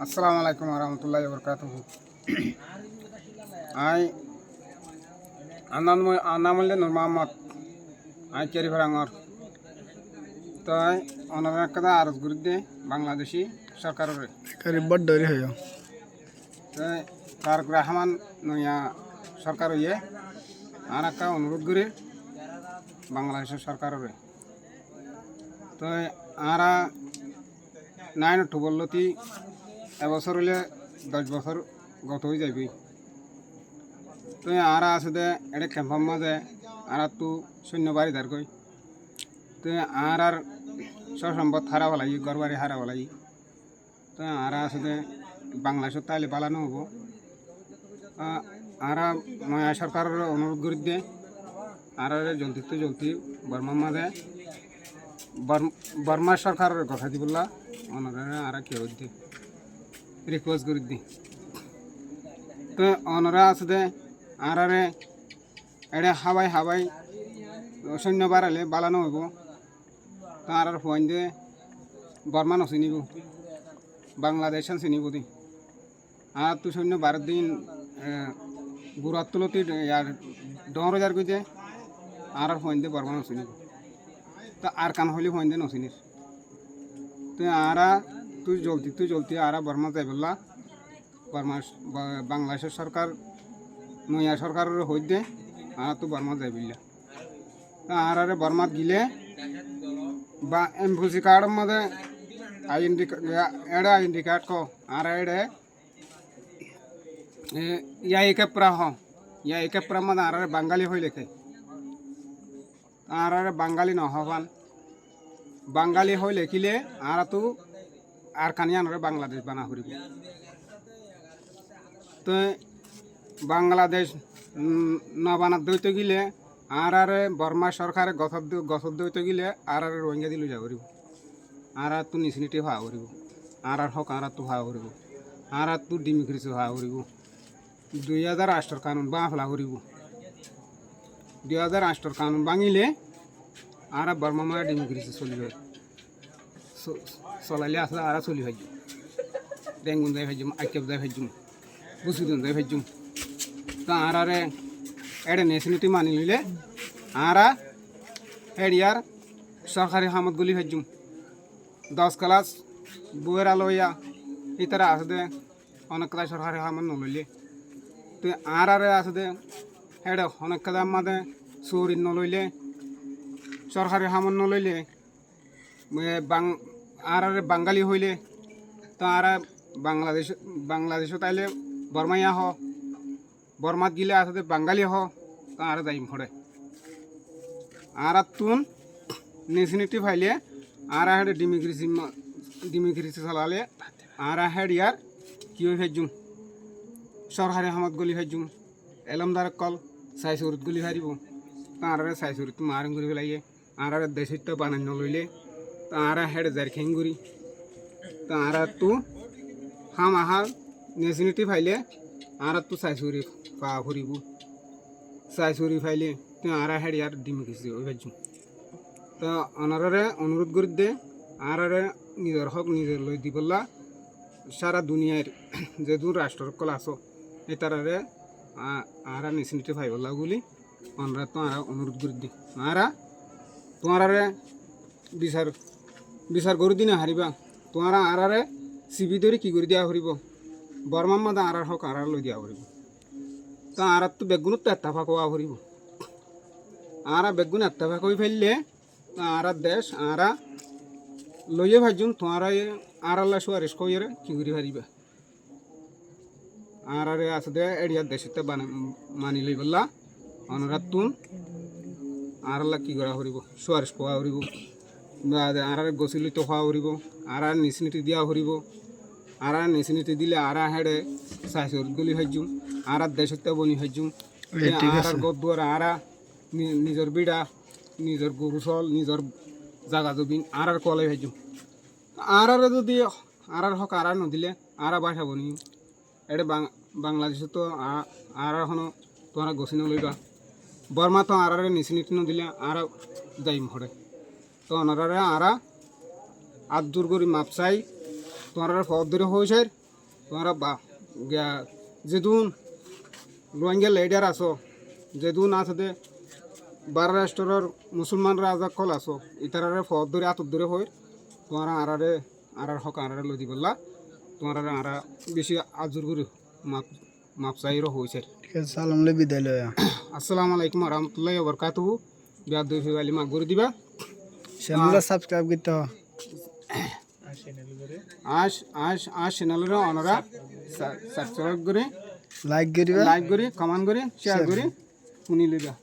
আসসালামু আলাইকুম রহমতুল্লাহ বরকাতুহ। আই আনামুল্লে নূর মোহাম্মদ আই কেরি ভাঙর তাই অনার কথা আরজ গুরুদে বাংলাদেশি সরকারের বড় ডরি হয়ে তাই তারক রহমান নয়া সরকার হইয়ে আর একটা অনুরোধ করি বাংলাদেশের সরকারের তাই আরা 9 অক্টোবর লতি এবছর হইলে 10 বছর গত হয়ে যাবি। তো আরা আছে দে এটা ক্যাম্পার মাঝে আর তো সৈন্য বাড়ি দাঁড় কই তো আর সসম্পদ হারা বলাই ঘর বাড়ি হারা বলাই তো আরা আছে দে বাংলাদেশের তাইলে পালানো হবো। আরা নয়া সরকারের অনুরোধ করি দে আর জলদি তো জলদি বর্মার মাঝে বর্মার সরকারের কথা দি বললা অনারা আর কেউ দি রিকোয়েস্ট করি দি তো অনরা আছে দে আর এটা হাবাই সৈন্য বাড়ালে বালানো হইব তো আর ফোন দিয়ে বর্মা নচিনিব বাংলাদেশ চিনিব দি আর তো সৈন্য বারো দিন গুড়ার তুলতি ইয়ার 10,000 কই দে আর ফোন দিয়ে বর্মা নচিনিব তো আর কান হইলে ফোন দিয়ে নচিনিস তো আর তুই জলদি আর বর্মা যাই বললা বর্মা বাংলাদেশের সরকার নয়া সরকারের হই দে আর তো বর্মা যাই বললা আর বর্মাত গিলে বা এমফুসি কার্ডের মধ্যে আইডেন্টি কার্ড ক আর এডে ইয়া একেপ্রা মধ্যে আর বাঙালি হই লেখে আর বাঙালি নহবান বাঙালি হই লেখিলে আর তো আর কানিয়ান বাংলাদেশ বানা করিব তো বাংলাদেশ নবানাত দইতে গিলে আর বর্মা সরকারে গছত দইতে গিলে আর রোহিঙ্গা দিল যা করিব আর তো নিচনিটি হওয়া করিব আর হক আর তো হওয়া করিব আর তো ডিমিক্রিসি হওয়া করিব 2008 কানুন বাঁফলা করিব 2008 কানুন ভাঙিলে আর বর্মা মারা ডিমিক্রিসি চলিবে চলাইলে আসলে আর চলি ভাইজ ডেঙ্গুন যাই ভাইজুম আইকেপ যাই ভাইজুম বুসুদুন যাই ভাইজুম তো আর এডে নেশনিটি মানি নিলে আর হেডিয়ার সরকারি হামত গুলি ভাইজুম 10 ক্লাস বইয়ের আলোয়া ইতারা আছে দে অনেক কথা সরকারি হামত নলইলে তো আর আছে দে হেড অনেক কথা মাদে চুরি নলইলে সরকারি হামত নলইলে আর বাঙালি হইলে তো আর বাংলাদেশ তাইলে বর্মাইয়া হ বর্মাত গিলে আসতে বাঙালি হ তো আর যাইম হরে আর তুন নেশনিটি ফাইলে আর হেড ডিমিক্রিসি চালালে আর হেড ইয়ার কি ভেজুম সরকারি হামত গলি ভেজুম এলমদার কল সাইসুরত গলি হারিব তো আর সাইসুরত মারিং করি পেলাইয়ে আর দেশিত বানাই নলইলে তো আর হেড যার খেঙ্গুরি তো আর তু হাম আহার নেশনিটি ফাইলে আর তো সাইসুরি পা ফুরিব সাইসুরি ফাইলে তো আর হেড ইয়ার ডিমিক্রিসি ওই ভেজুম তো অনারে অনুরোধ করি দে আর নিজের হক নিজের লই দি বললা সারা দুনিয়ার যে দূর রাষ্ট্র কল আছো এটারে আর নেশনিটি ফাই বললা বলি অনরা তো আর অনুরোধ করি দি আর তোমারে বিচার করি দিনে হারিবা তোমারা আর সিবি ধরে কি করে দিয়া হরিব বর্মার মাদা আর হক আর লই দিয়া হরিব তো আর তো বেগুনত তো এত্তাফাক হওয়া হরিব আর বেগুন এত্তাফাক হয়ে ফেললে আর দেশ আর লইয়ে ভাজুম তোমার আর আল্লাহ সুয়ারিশ কইয়ে কি করে হারিবা আর আছে দে এড়িয়ার দেশে মানি লই বললা অনুরাত তুন আর আল্লাহ কি করা হরিব সুয়ারিশ পাওয়া হরিব আর গছিলি তো হওয়া হরিব আর নিচনিটি দিয়া হরিব আর নিচনিটি দিলে আর হেডে সাইসর গলি হাজুম আর দেশতে বনি হাজুম আর গদুয়ার আর নিজের বিড়া নিজের গরু চল নিজের জাগা জবিন আর কলাই হাজুম আর যদি আর হক আর নদিলে আর বাসা বনি এটা বাংলাদেশে তো আর এখনো তোমার গছি নলইবা বর্মা তো আর নিচনিটি নদিলে আর যাইম হরে তো ওনারা আর দূর করি মাপ চাই তোমার ফদ ধরে হয়েছে তোমরা যেদুন রোহিঙ্গা লিডার আছো যেদুন আছে বার রাষ্ট্রের মুসলমান রাজা কল আছো ইতারারে ফদ ধরে আতর ধরে হই তোমার আর হক আর লদি বললা তোমার আর বেশি আজুর করে মাপসাইরও হয়েছে ঠিক আছে সালাম লে বিদায় লয়া আসসালামু আলাইকুম রহমতুল্লাহি বরকাতুহু বিয়াদ দুই ফেবালি মাগ করে দিবা চ্যানেলটা সাবস্ক্রাইব করতে হবে আশ চ্যানেলের অনরা সাবস্ক্রাইব করে লাইক করিবা কমেন্ট করে শেয়ার করে শুনি লইবা